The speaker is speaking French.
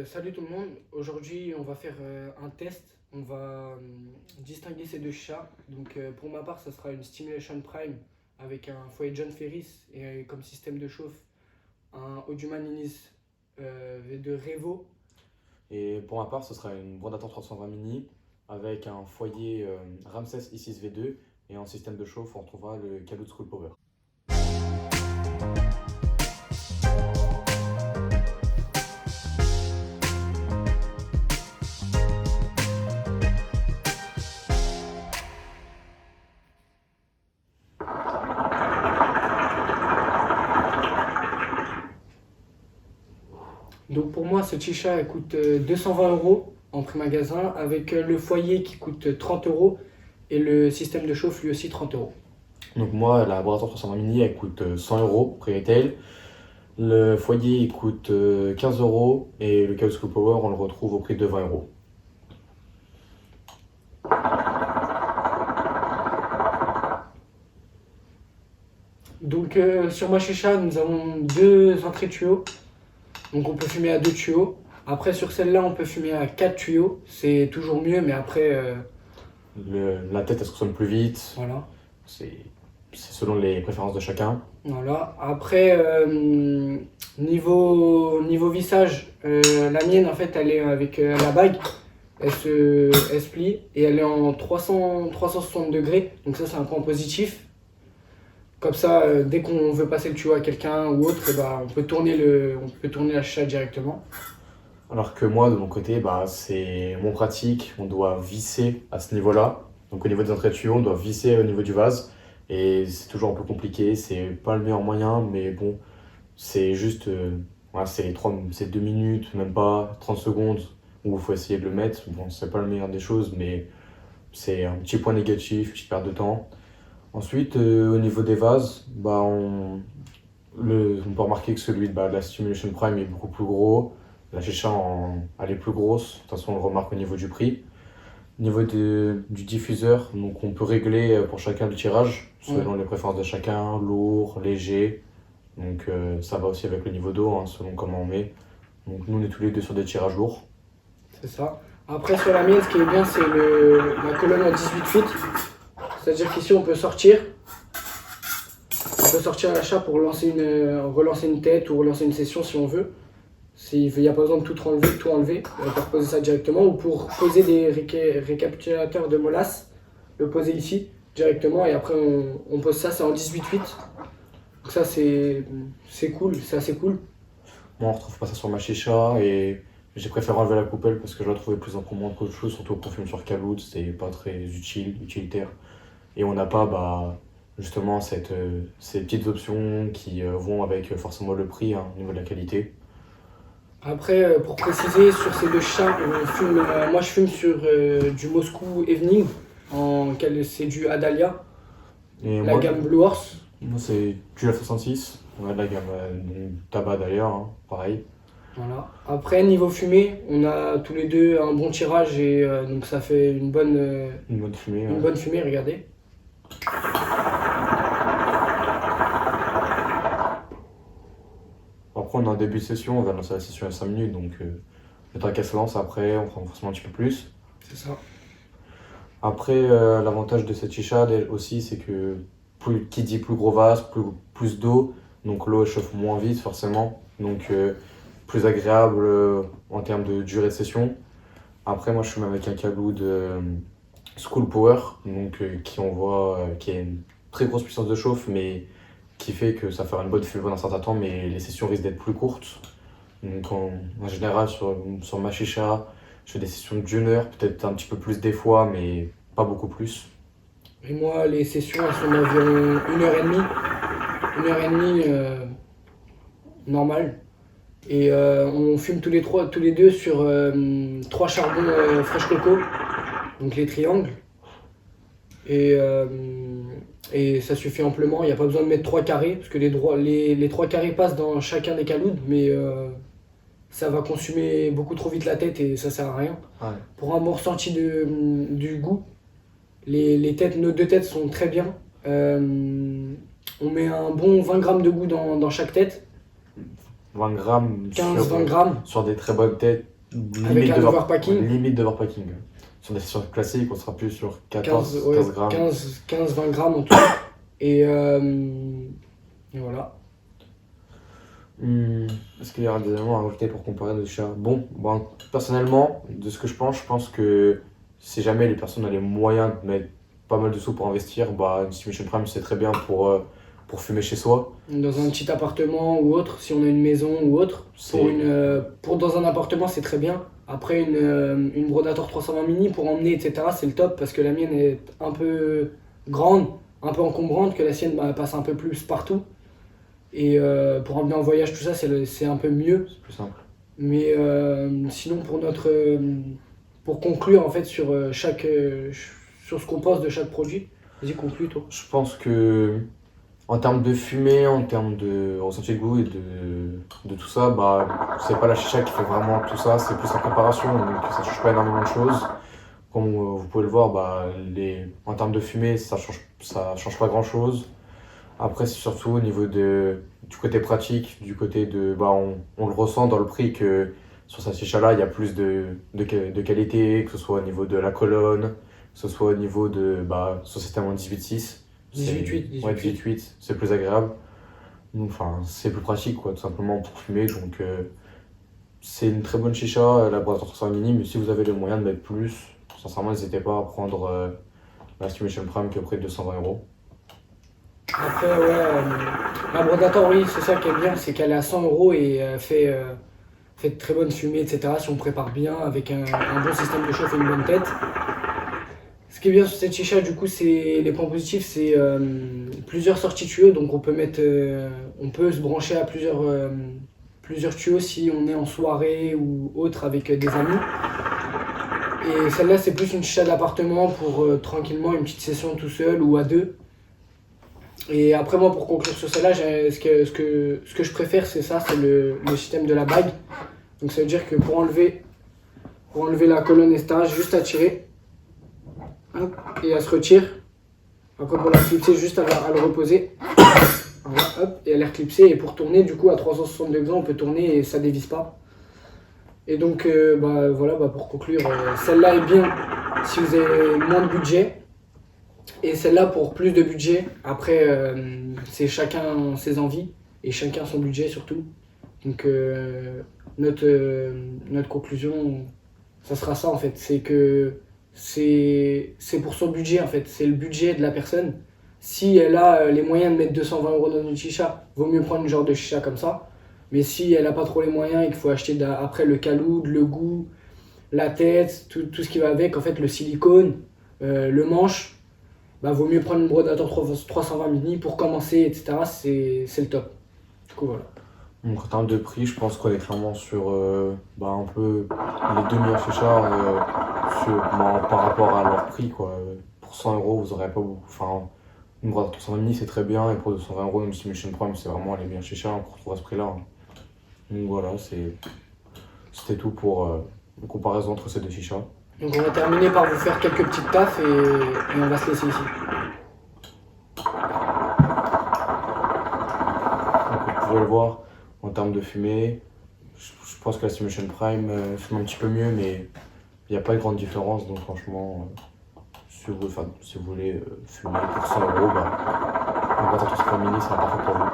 Salut tout le monde. Aujourd'hui, on va faire un test. On va distinguer ces deux chats. Pour ma part, ça sera une Stimulation Prime avec un foyer John Ferris et comme système de chauffe un Audioman Inis V2 Revo. Et pour ma part, ce sera une Brodator 320 mini avec un foyer Ramsès i6 V2 et en système de chauffe, on retrouvera le Kaloud School Power. Donc pour moi, ce Chicha elle coûte 220 € en prix magasin avec le foyer qui coûte 30 € et le système de chauffe lui aussi 30 €. Donc moi, la Brodator 320 mini, elle coûte 100 € prix retail. Le foyer, il coûte 15 € et le Kaloud School Power, on le retrouve au prix de 20 €. Sur ma Chicha, nous avons deux entrées tuyaux. Donc on peut fumer à deux tuyaux. Après sur celle-là, on peut fumer à quatre tuyaux. C'est toujours mieux, mais après, La tête, elle se consomme plus vite, voilà. c'est selon les préférences de chacun. Voilà. Après, niveau vissage, la mienne, en fait, elle est avec la bague. Elle se plie et elle est en 360 degrés. Donc ça, c'est un point positif. Comme ça, dès qu'on veut passer le tuyau à quelqu'un ou autre, on peut tourner la chicha directement. Alors que moi, de mon côté, c'est moins pratique. On doit visser à ce niveau-là. Donc au niveau des entrées de tuyaux, on doit visser au niveau du vase. Et c'est toujours un peu compliqué. C'est pas le meilleur moyen, mais bon, c'est juste, voilà, c'est 2 minutes, même pas 30 secondes où il faut essayer de le mettre. Bon, c'est pas le meilleur des choses, mais c'est un petit point négatif, une petite perte de temps. Ensuite, au niveau des vases, on peut remarquer que celui de la Stimulation Prime est beaucoup plus gros. La Chicha, elle est plus grosse. De toute façon, on le remarque au niveau du prix. Au niveau du diffuseur, donc on peut régler pour chacun le tirage, selon les préférences de chacun, lourd, léger. Donc ça va aussi avec le niveau d'eau, hein, selon comment on met. Donc nous, on est tous les deux sur des tirages lourds. C'est ça. Après, sur la mienne, ce qui est bien, c'est la colonne en 18 feet. C'est-à-dire qu'ici, on peut sortir. On peut sortir l'achat pour relancer une tête ou relancer une session si on veut. Il n'y a pas besoin de tout enlever. On peut reposer ça directement. Ou pour poser des récapitulateurs de molasses, le poser ici directement. Et après, on pose ça, c'est en 18 feet. Donc ça, c'est cool, c'est assez cool. Moi, on retrouve pas ça sur ma Chicha et j'ai préféré enlever la coupelle parce que je la trouvais plus encombrante qu'autre chose, surtout pour fumer sur Kaloud, c'est pas très utilitaire. Et on n'a pas justement ces petites options qui vont avec forcément le prix, hein, au niveau de la qualité. Après, pour préciser, sur ces deux chats, moi je fume sur du Moscou Evening, c'est du Adalia, Et la gamme Blue Horse. moi c'est du F66, on a de la gamme tabac d'ailleurs, hein, pareil. Voilà. Après, niveau fumée, on a tous les deux un bon tirage et donc ça fait une bonne fumée. bonne fumée, regardez. Après, on est en début de session, on va lancer la session à 5 minutes, donc le temps qu'elle se lance, après, on prend forcément un petit peu plus. C'est ça. Après, l'avantage de cette chicha aussi, c'est que qui dit plus gros vase, plus d'eau, donc l'eau elle chauffe moins vite forcément, donc plus agréable en termes de durée de session. Après, moi je fume avec un Kaloud School Power, donc qui a une très grosse puissance de chauffe, mais qui fait que ça fera une bonne fumée pendant un certain temps, mais les sessions risquent d'être plus courtes. Donc en général, sur ma chicha, je fais des sessions d'une heure, peut-être un petit peu plus des fois, mais pas beaucoup plus. Et moi, les sessions, elles sont d'environ 1h30. 1h30 normal. Et on fume tous les deux sur 3 charbons fraîche coco, donc les triangles. Et ça suffit amplement, il n'y a pas besoin de mettre 3 carrés, parce que les 3 carrés passent dans chacun des calouds, mais ça va consumer beaucoup trop vite la tête et ça sert à rien. Ouais. Pour un bon ressenti du goût, nos deux têtes sont très bien. On met un bon 20 grammes de goût dans chaque tête. 20 grammes 15-20 grammes sur des très bonnes têtes, avec un overpacking. limite d'overpacking. Sur des sessions classiques, on sera plus sur 14, 15 grammes. 15-20 grammes en tout. Et voilà. Est-ce qu'il y aura des éléments à rajouter pour comparer nos chats? Bon, personnellement, de ce que je pense que si jamais les personnes ont les moyens de mettre pas mal de sous pour investir, une Simulation Prime c'est très bien pour fumer chez soi. Dans un petit appartement ou autre, si on a une maison ou autre. Dans un appartement, c'est très bien. Après, une Brodator 320 mini pour emmener, etc., c'est le top parce que la mienne est un peu grande, un peu encombrante, que la sienne passe un peu plus partout. Et pour emmener en voyage, tout ça, c'est un peu mieux. C'est plus simple. Mais sinon, pour conclure en fait sur sur ce qu'on pense de chaque produit, vas-y, conclue toi. Je pense que en termes de fumée, en termes de ressenti de goût et de tout ça, c'est pas la chicha qui fait vraiment tout ça, c'est plus en préparation, donc ça change pas énormément de choses. Comme vous pouvez le voir, en termes de fumée, ça change pas grand chose. Après, c'est surtout au niveau du côté pratique, du côté on le ressent dans le prix que sur cette chicha-là, il y a plus de qualité, que ce soit au niveau de la colonne, que ce soit au niveau de son système en 18.6. 18.8. Ouais, 18.8, c'est plus agréable. Donc, c'est plus pratique, quoi, tout simplement pour fumer. Donc, c'est une très bonne chicha, la Brodator 320 mini, mais si vous avez les moyens de mettre plus, sincèrement, n'hésitez pas à prendre la Simulation Prime qui est au prix de 220 €. Après, la Brodator, oui, c'est ça qui est bien, c'est qu'elle est à 100 € et fait de très bonnes fumées, etc. Si on prépare bien, avec un bon système de chauffe et une bonne tête. Ce qui est bien sur cette chicha, du coup, les points positifs, c'est plusieurs sorties tuyaux, donc on peut se brancher à plusieurs tuyaux si on est en soirée ou autre avec des amis. Et celle-là, c'est plus une chicha d'appartement pour tranquillement une petite session tout seul ou à deux. Et après, moi, pour conclure sur celle-là, ce que je préfère, c'est ça, c'est le système de la bague. Donc ça veut dire que pour enlever la colonne etc., juste à tirer. Hop, et elle se retire. Après, pour la clipser, juste à le reposer. Voilà, hop, et elle est reclipsée. Et pour tourner, du coup, à 360 degrés, on peut tourner et ça dévisse pas. Et donc, voilà, pour conclure, celle-là est bien si vous avez moins de budget. Et celle-là pour plus de budget. Après, c'est chacun ses envies et chacun son budget surtout. Donc, notre conclusion, ça sera ça en fait. C'est que c'est pour son budget en fait. C'est le budget de la personne. Si elle a les moyens de mettre 220 € dans une chicha, vaut mieux prendre une genre de chicha comme ça. Mais si elle n'a pas trop les moyens et qu'il faut acheter après le caloud, le goût, la tête, tout ce qui va avec, en fait le silicone, le manche, vaut mieux prendre une Brodator 320 mini pour commencer, etc. C'est le top. Du coup, voilà. Donc en termes de prix, je pense qu'on est clairement sur un peu les deux meilleurs chichas par rapport à leur prix, quoi. Pour 100 €, vous n'aurez pas beaucoup. Enfin, une Brodator 320 mini c'est très bien, et pour 220 € une Simulation Prime c'est vraiment les meilleurs chichas qu'on retrouve à ce prix-là. Donc voilà, c'était tout pour une comparaison entre ces deux chichas. Donc on va terminer par vous faire quelques petites taffes et on va se laisser ici. Donc vous pouvez le voir, en termes de fumée, je pense que la Simulation Prime fume un petit peu mieux, mais il n'y a pas de grande différence. Donc franchement, si vous voulez fumer pour 100 €, une Brodator 320 mini sera parfait pour vous.